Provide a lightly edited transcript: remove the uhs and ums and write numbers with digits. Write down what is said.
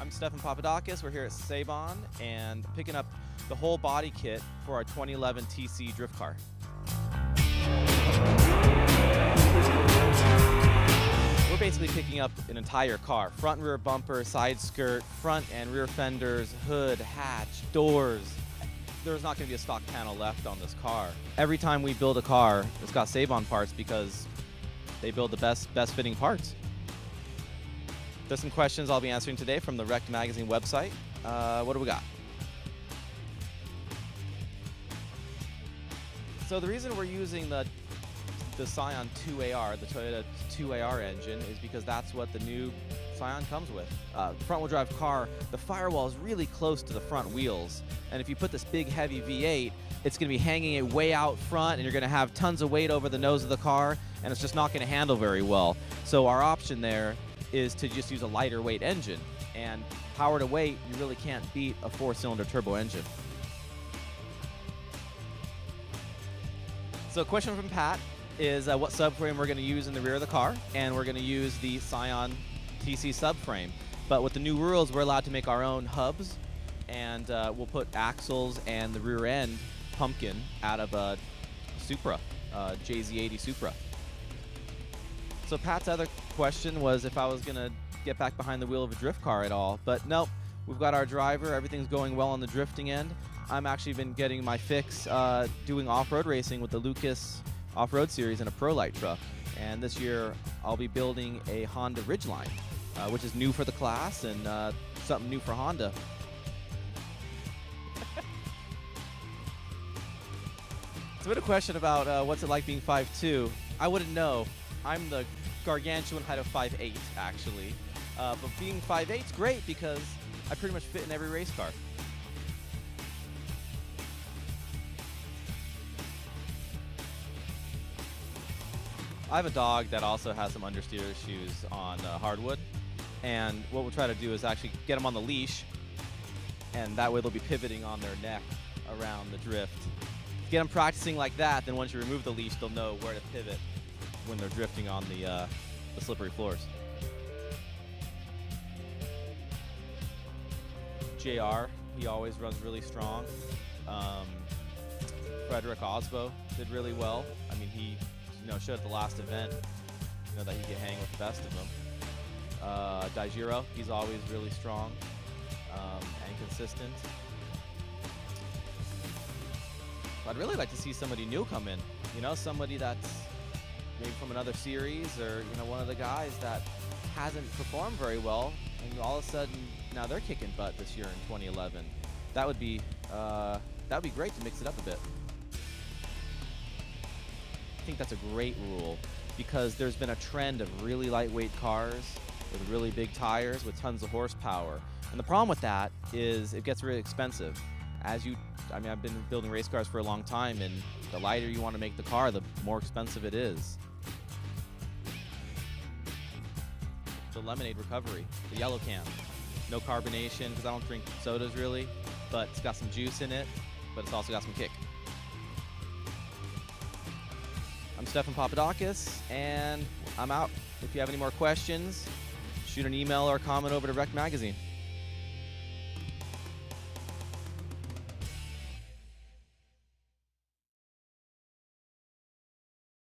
I'm Stephan Papadakis. We're here at Seibon and picking up the whole body kit for our 2011 TC drift car. We're basically picking up an entire car. Front and rear bumper, side skirt, front and rear fenders, hood, hatch, doors. There's not going to be a stock panel left on this car. Every time we build a car, it's got Seibon parts because they build the best fitting parts. There's some questions I'll be answering today from the Wrecked Magazine website. What do we got? So the reason we're using the Scion 2AR, the Toyota 2AR engine, is because that's what the new Scion comes with. Front-wheel drive car, the firewall is really close to the front wheels, and if you put this big heavy V8, it's going to be hanging it way out front, and you're going to have tons of weight over the nose of the car, and it's just not going to handle very well. So our option there is to just use a lighter weight engine, and power to weight, you really can't beat a 4-cylinder turbo engine. So a question from Pat is what subframe we're going to use in the rear of the car, and we're going to use the Scion TC subframe. But with the new rules, we're allowed to make our own hubs, and we'll put axles and the rear end pumpkin out of a Supra, JZ80 Supra. So Pat's other question was if I was going to get back behind the wheel of a drift car at all, but nope, we've got our driver, everything's going well on the drifting end. I'm actually been getting my fix doing off-road racing with the Lucas Off-Road Series in a Pro Light truck, and this year I'll be building a Honda Ridgeline, which is new for the class and something new for Honda. It's a bit of a question about what's it like being 5'2". I wouldn't know. I'm the gargantuan height of 5'8", actually. But being 5'8" is great because I pretty much fit in every race car. I have a dog that also has some understeer issues on hardwood, and what we'll try to do is actually get them on the leash, and that way they'll be pivoting on their neck around the drift. Get them practicing like that, then once you remove the leash, they'll know where to pivot when they're drifting on the slippery floors. JR, he always runs really strong. Frederick Osbo did really well. I mean, he showed at the last event that he could hang with the best of them. Daijiro, he's always really strong and consistent. I'd really like to see somebody new come in. Somebody that's maybe from another series, or one of the guys that hasn't performed very well, and all of a sudden now they're kicking butt this year in 2011. That would be great to mix it up a bit. I think that's a great rule because there's been a trend of really lightweight cars with really big tires with tons of horsepower. And the problem with that is it gets really expensive. I've been building race cars for a long time, and the lighter you want to make the car, the more expensive it is. The lemonade recovery, the yellow can. No carbonation because I don't drink sodas really, but it's got some juice in it, but it's also got some kick. I'm Stephan Papadakis, and I'm out. If you have any more questions, shoot an email or comment over to Wrecked Magazine.